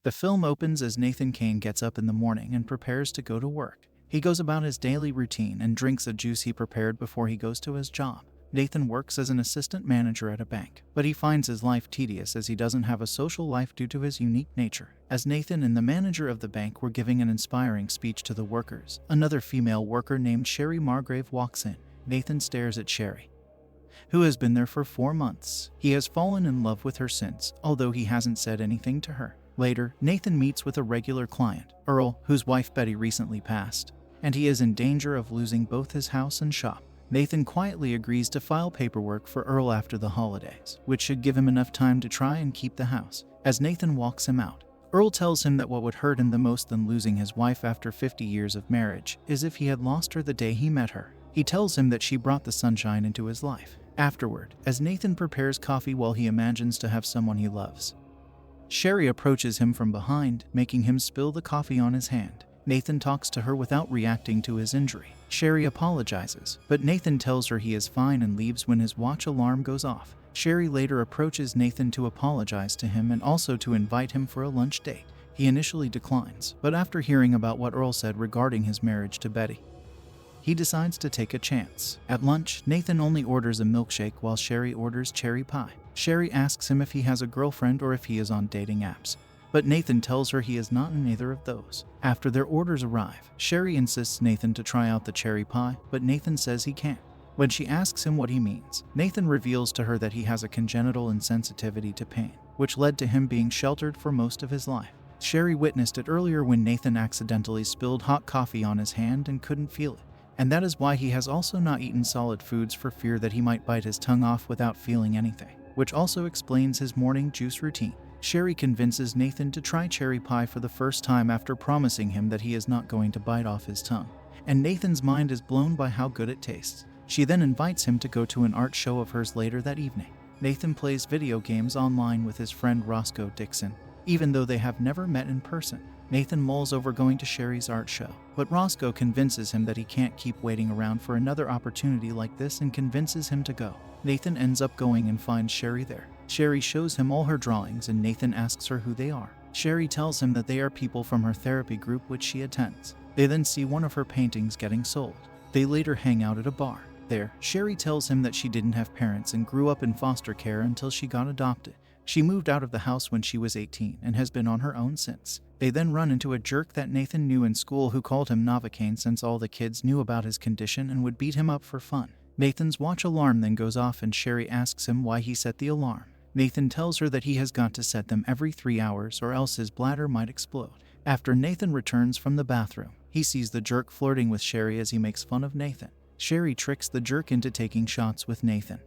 The film opens as Nathan Kane gets up in the morning and prepares to go to work. He goes about his daily routine and drinks a juice he prepared before he goes to his job. Nathan works as an assistant manager at a bank, but he finds his life tedious as he doesn't have a social life due to his unique nature. As Nathan and the manager of the bank were giving an inspiring speech to the workers, another female worker named Sherry Margrave walks in. Nathan stares at Sherry, who has been there for 4 months. He has fallen in love with her since, although he hasn't said anything to her. Later, Nathan meets with a regular client, Earl, whose wife Betty recently passed, and he is in danger of losing both his house and shop. Nathan quietly agrees to file paperwork for Earl after the holidays, which should give him enough time to try and keep the house. As Nathan walks him out, Earl tells him that what would hurt him the most than losing his wife after 50 years of marriage is if he had lost her the day he met her. He tells him that she brought the sunshine into his life. Afterward, as Nathan prepares coffee while he imagines to have someone he loves, Sherry approaches him from behind, making him spill the coffee on his hand. Nathan talks to her without reacting to his injury. Sherry apologizes, but Nathan tells her he is fine and leaves when his watch alarm goes off. Sherry later approaches Nathan to apologize to him and also to invite him for a lunch date. He initially declines, but after hearing about what Earl said regarding his marriage to Betty, he decides to take a chance. At lunch, Nathan only orders a milkshake while Sherry orders cherry pie. Sherry asks him if he has a girlfriend or if he is on dating apps, but Nathan tells her he is not in either of those. After their orders arrive, Sherry insists Nathan to try out the cherry pie, but Nathan says he can't. When she asks him what he means, Nathan reveals to her that he has a congenital insensitivity to pain, which led to him being sheltered for most of his life. Sherry witnessed it earlier when Nathan accidentally spilled hot coffee on his hand and couldn't feel it, and that is why he has also not eaten solid foods for fear that he might bite his tongue off without feeling anything, which also explains his morning juice routine. Sherry convinces Nathan to try cherry pie for the first time after promising him that he is not going to bite off his tongue, and Nathan's mind is blown by how good it tastes. She then invites him to go to an art show of hers later that evening. Nathan plays video games online with his friend Roscoe Dixon, even though they have never met in person. Nathan mulls over going to Sherry's art show, but Roscoe convinces him that he can't keep waiting around for another opportunity like this and convinces him to go. Nathan ends up going and finds Sherry there. Sherry shows him all her drawings and Nathan asks her who they are. Sherry tells him that they are people from her therapy group which she attends. They then see one of her paintings getting sold. They later hang out at a bar. There, Sherry tells him that she didn't have parents and grew up in foster care until she got adopted. She moved out of the house when she was 18 and has been on her own since. They then run into a jerk that Nathan knew in school who called him Novocaine since all the kids knew about his condition and would beat him up for fun. Nathan's watch alarm then goes off and Sherry asks him why he set the alarm. Nathan tells her that he has got to set them every 3 hours or else his bladder might explode. After Nathan returns from the bathroom, he sees the jerk flirting with Sherry as he makes fun of Nathan. Sherry tricks the jerk into taking shots with Nathan,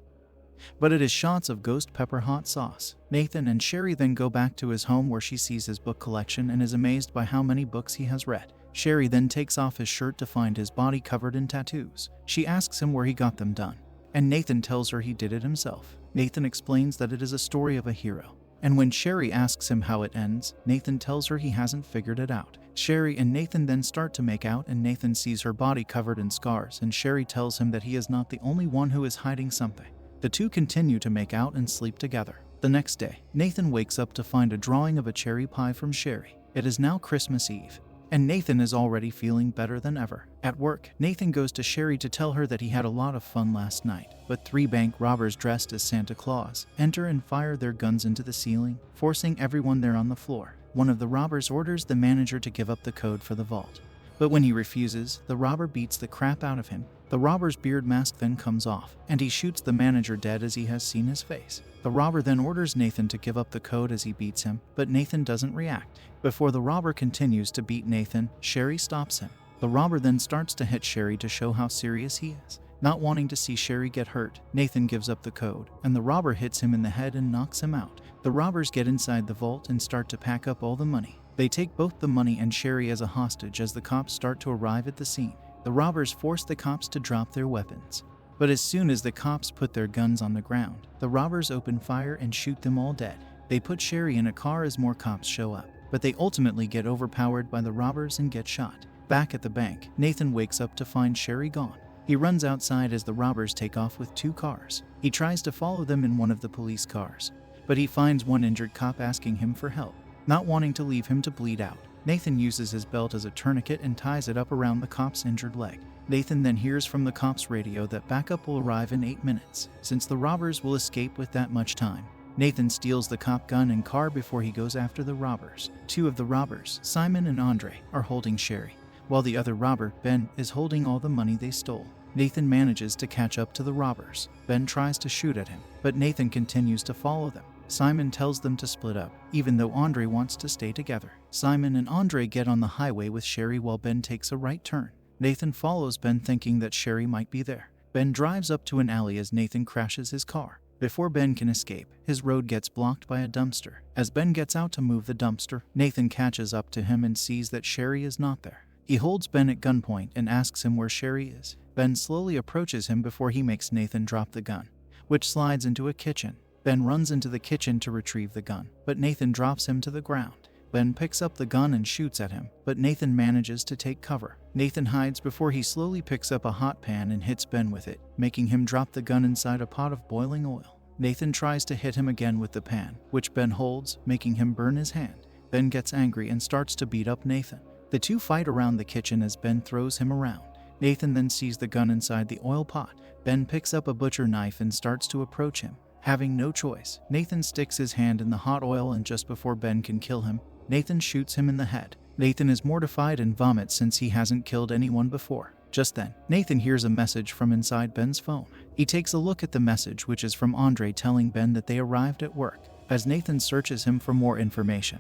but it is shots of ghost pepper hot sauce. Nathan and Sherry then go back to his home where she sees his book collection and is amazed by how many books he has read. Sherry then takes off his shirt to find his body covered in tattoos. She asks him where he got them done, and Nathan tells her he did it himself. Nathan explains that it is a story of a hero, and when Sherry asks him how it ends, Nathan tells her he hasn't figured it out. Sherry and Nathan then start to make out and Nathan sees her body covered in scars and Sherry tells him that he is not the only one who is hiding something. The two continue to make out and sleep together. The next day, Nathan wakes up to find a drawing of a cherry pie from Sherry. It is now Christmas Eve, and Nathan is already feeling better than ever. At work, Nathan goes to Sherry to tell her that he had a lot of fun last night, but 3 bank robbers dressed as Santa Claus enter and fire their guns into the ceiling, forcing everyone there on the floor. One of the robbers orders the manager to give up the code for the vault, but when he refuses, the robber beats the crap out of him. The robber's beard mask then comes off, and he shoots the manager dead as he has seen his face. The robber then orders Nathan to give up the code as he beats him, but Nathan doesn't react. Before the robber continues to beat Nathan, Sherry stops him. The robber then starts to hit Sherry to show how serious he is. Not wanting to see Sherry get hurt, Nathan gives up the code, and the robber hits him in the head and knocks him out. The robbers get inside the vault and start to pack up all the money. They take both the money and Sherry as a hostage as the cops start to arrive at the scene. The robbers force the cops to drop their weapons, but as soon as the cops put their guns on the ground, the robbers open fire and shoot them all dead. They put Sherry in a car as more cops show up, but they ultimately get overpowered by the robbers and get shot. Back at the bank, Nathan wakes up to find Sherry gone. He runs outside as the robbers take off with 2 cars. He tries to follow them in one of the police cars, but he finds one injured cop asking him for help. Not wanting to leave him to bleed out, Nathan uses his belt as a tourniquet and ties it up around the cop's injured leg. Nathan then hears from the cop's radio that backup will arrive in 8 minutes, since the robbers will escape with that much time. Nathan steals the cop gun and car before he goes after the robbers. 2 of the robbers, Simon and Andre, are holding Sherry, while the other robber, Ben, is holding all the money they stole. Nathan manages to catch up to the robbers. Ben tries to shoot at him, but Nathan continues to follow them. Simon tells them to split up, even though Andre wants to stay together. Simon and Andre get on the highway with Sherry while Ben takes a right turn. Nathan follows Ben thinking that Sherry might be there. Ben drives up to an alley as Nathan crashes his car. Before Ben can escape, his road gets blocked by a dumpster. As Ben gets out to move the dumpster, Nathan catches up to him and sees that Sherry is not there. He holds Ben at gunpoint and asks him where Sherry is. Ben slowly approaches him before he makes Nathan drop the gun, which slides into a kitchen. Ben runs into the kitchen to retrieve the gun, but Nathan drops him to the ground. Ben picks up the gun and shoots at him, but Nathan manages to take cover. Nathan hides before he slowly picks up a hot pan and hits Ben with it, making him drop the gun inside a pot of boiling oil. Nathan tries to hit him again with the pan, which Ben holds, making him burn his hand. Ben gets angry and starts to beat up Nathan. The two fight around the kitchen as Ben throws him around. Nathan then sees the gun inside the oil pot. Ben picks up a butcher knife and starts to approach him. Having no choice, Nathan sticks his hand in the hot oil, and just before Ben can kill him, Nathan shoots him in the head. Nathan is mortified and vomits since he hasn't killed anyone before. Just then, Nathan hears a message from inside Ben's phone. He takes a look at the message, which is from Andre telling Ben that they arrived at work. As Nathan searches him for more information,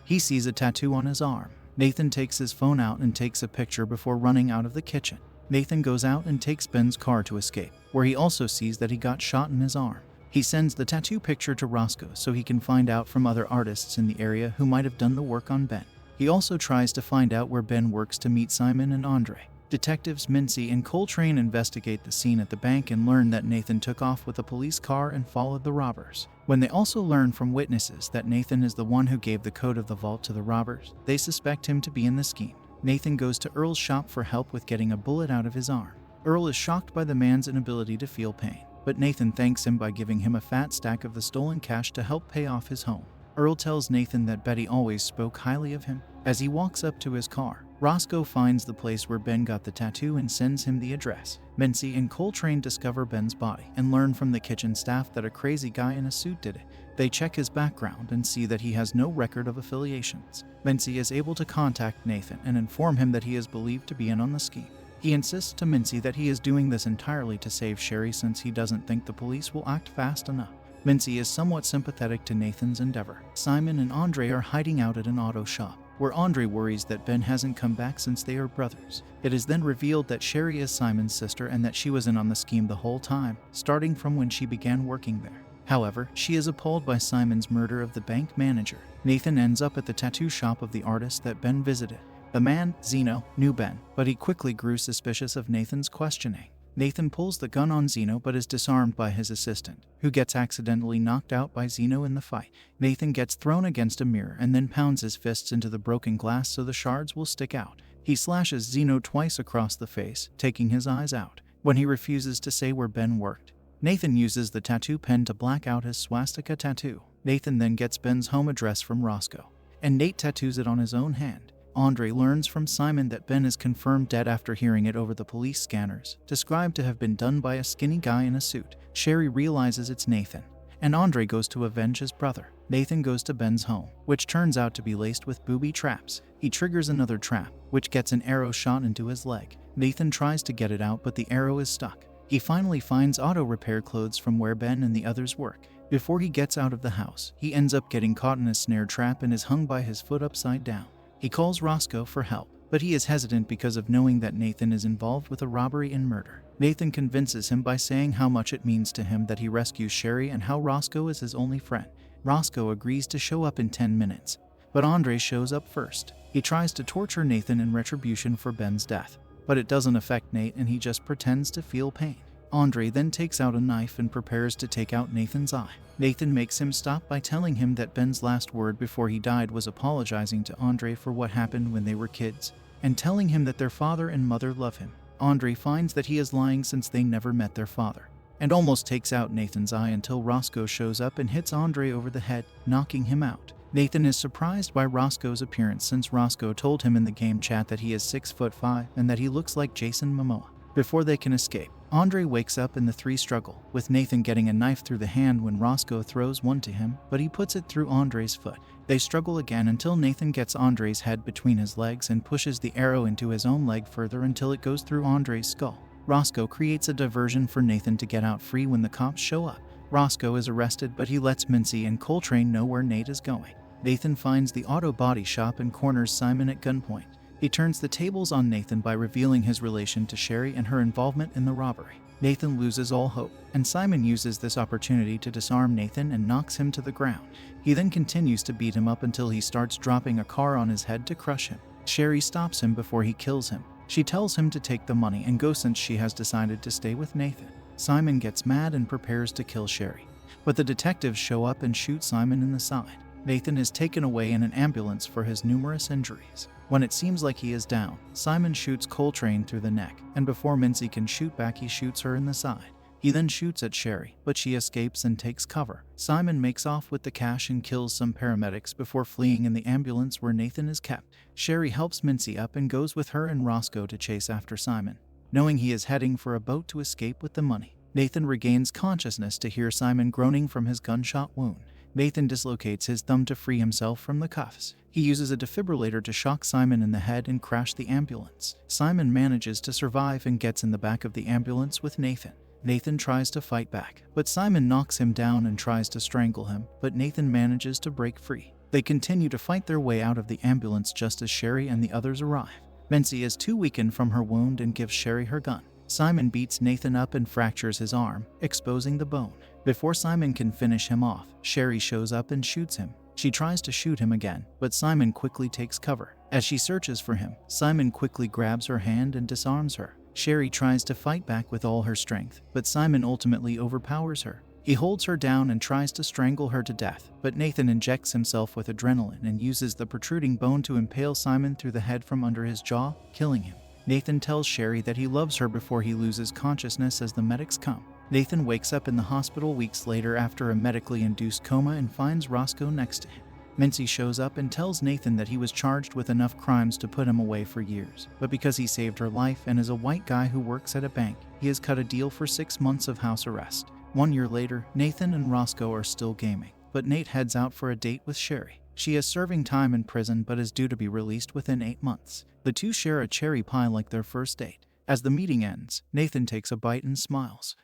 he sees a tattoo on his arm. Nathan takes his phone out and takes a picture before running out of the kitchen. Nathan goes out and takes Ben's car to escape, where he also sees that he got shot in his arm. He sends the tattoo picture to Roscoe so he can find out from other artists in the area who might have done the work on Ben. He also tries to find out where Ben works to meet Simon and Andre. Detectives Mincy and Coltrane investigate the scene at the bank and learn that Nathan took off with a police car and followed the robbers. When they also learn from witnesses that Nathan is the one who gave the code of the vault to the robbers, they suspect him to be in the scheme. Nathan goes to Earl's shop for help with getting a bullet out of his arm. Earl is shocked by the man's inability to feel pain, but Nathan thanks him by giving him a fat stack of the stolen cash to help pay off his home. Earl tells Nathan that Betty always spoke highly of him. As he walks up to his car, Roscoe finds the place where Ben got the tattoo and sends him the address. Mincy and Coltrane discover Ben's body and learn from the kitchen staff that a crazy guy in a suit did it. They check his background and see that he has no record of affiliations. Mincy is able to contact Nathan and inform him that he is believed to be in on the scheme. He insists to Mincy that he is doing this entirely to save Sherry since he doesn't think the police will act fast enough. Mincy is somewhat sympathetic to Nathan's endeavor. Simon and Andre are hiding out at an auto shop, where Andre worries that Ben hasn't come back since they are brothers. It is then revealed that Sherry is Simon's sister and that she was in on the scheme the whole time, starting from when she began working there. However, she is appalled by Simon's murder of the bank manager. Nathan ends up at the tattoo shop of the artist that Ben visited. The man, Zeno, knew Ben, but he quickly grew suspicious of Nathan's questioning. Nathan pulls the gun on Zeno but is disarmed by his assistant, who gets accidentally knocked out by Zeno in the fight. Nathan gets thrown against a mirror and then pounds his fists into the broken glass so the shards will stick out. He slashes Zeno twice across the face, taking his eyes out. When he refuses to say where Ben worked, Nathan uses the tattoo pen to black out his swastika tattoo. Nathan then gets Ben's home address from Roscoe, and Nate tattoos it on his own hand. Andre learns from Simon that Ben is confirmed dead after hearing it over the police scanners, described to have been done by a skinny guy in a suit. Sherry realizes it's Nathan, and Andre goes to avenge his brother. Nathan goes to Ben's home, which turns out to be laced with booby traps. He triggers another trap, which gets an arrow shot into his leg. Nathan tries to get it out, but the arrow is stuck. He finally finds auto repair clothes from where Ben and the others work. Before he gets out of the house, he ends up getting caught in a snare trap and is hung by his foot upside down. He calls Roscoe for help, but he is hesitant because of knowing that Nathan is involved with a robbery and murder. Nathan convinces him by saying how much it means to him that he rescues Sherry and how Roscoe is his only friend. Roscoe agrees to show up in 10 minutes, but Andre shows up first. He tries to torture Nathan in retribution for Ben's death, but it doesn't affect Nate and he just pretends to feel pain. Andre then takes out a knife and prepares to take out Nathan's eye. Nathan makes him stop by telling him that Ben's last word before he died was apologizing to Andre for what happened when they were kids, and telling him that their father and mother love him. Andre finds that he is lying since they never met their father, and almost takes out Nathan's eye until Roscoe shows up and hits Andre over the head, knocking him out. Nathan is surprised by Roscoe's appearance since Roscoe told him in the game chat that he is 6'5" and that he looks like Jason Momoa. Before they can escape, Andre wakes up and the three struggle, with Nathan getting a knife through the hand when Roscoe throws one to him, but he puts it through Andre's foot. They struggle again until Nathan gets Andre's head between his legs and pushes the arrow into his own leg further until it goes through Andre's skull. Roscoe creates a diversion for Nathan to get out free when the cops show up. Roscoe is arrested, but he lets Mincy and Coltrane know where Nate is going. Nathan finds the auto body shop and corners Simon at gunpoint. He turns the tables on Nathan by revealing his relation to Sherry and her involvement in the robbery. Nathan loses all hope, and Simon uses this opportunity to disarm Nathan and knocks him to the ground. He then continues to beat him up until he starts dropping a car on his head to crush him. Sherry stops him before he kills him. She tells him to take the money and go since she has decided to stay with Nathan. Simon gets mad and prepares to kill Sherry, but the detectives show up and shoot Simon in the side. Nathan is taken away in an ambulance for his numerous injuries. When it seems like he is down, Simon shoots Coltrane through the neck, and before Mincy can shoot back, he shoots her in the side. He then shoots at Sherry, but she escapes and takes cover. Simon makes off with the cash and kills some paramedics before fleeing in the ambulance where Nathan is kept. Sherry helps Mincy up and goes with her and Roscoe to chase after Simon, knowing he is heading for a boat to escape with the money. Nathan regains consciousness to hear Simon groaning from his gunshot wound. Nathan dislocates his thumb to free himself from the cuffs. He uses a defibrillator to shock Simon in the head and crash the ambulance. Simon manages to survive and gets in the back of the ambulance with Nathan. Nathan tries to fight back, but Simon knocks him down and tries to strangle him, but Nathan manages to break free. They continue to fight their way out of the ambulance just as Sherry and the others arrive. Mincy is too weakened from her wound and gives Sherry her gun. Simon beats Nathan up and fractures his arm, exposing the bone. Before Simon can finish him off, Sherry shows up and shoots him. She tries to shoot him again, but Simon quickly takes cover. As she searches for him, Simon quickly grabs her hand and disarms her. Sherry tries to fight back with all her strength, but Simon ultimately overpowers her. He holds her down and tries to strangle her to death, but Nathan injects himself with adrenaline and uses the protruding bone to impale Simon through the head from under his jaw, killing him. Nathan tells Sherry that he loves her before he loses consciousness as the medics come. Nathan wakes up in the hospital weeks later after a medically induced coma and finds Roscoe next to him. Mincy shows up and tells Nathan that he was charged with enough crimes to put him away for years, but because he saved her life and is a white guy who works at a bank, he has cut a deal for 6 months of house arrest. 1 year later, Nathan and Roscoe are still gaming, but Nate heads out for a date with Sherry. She is serving time in prison but is due to be released within 8 months. The two share a cherry pie like their first date. As the meeting ends, Nathan takes a bite and smiles.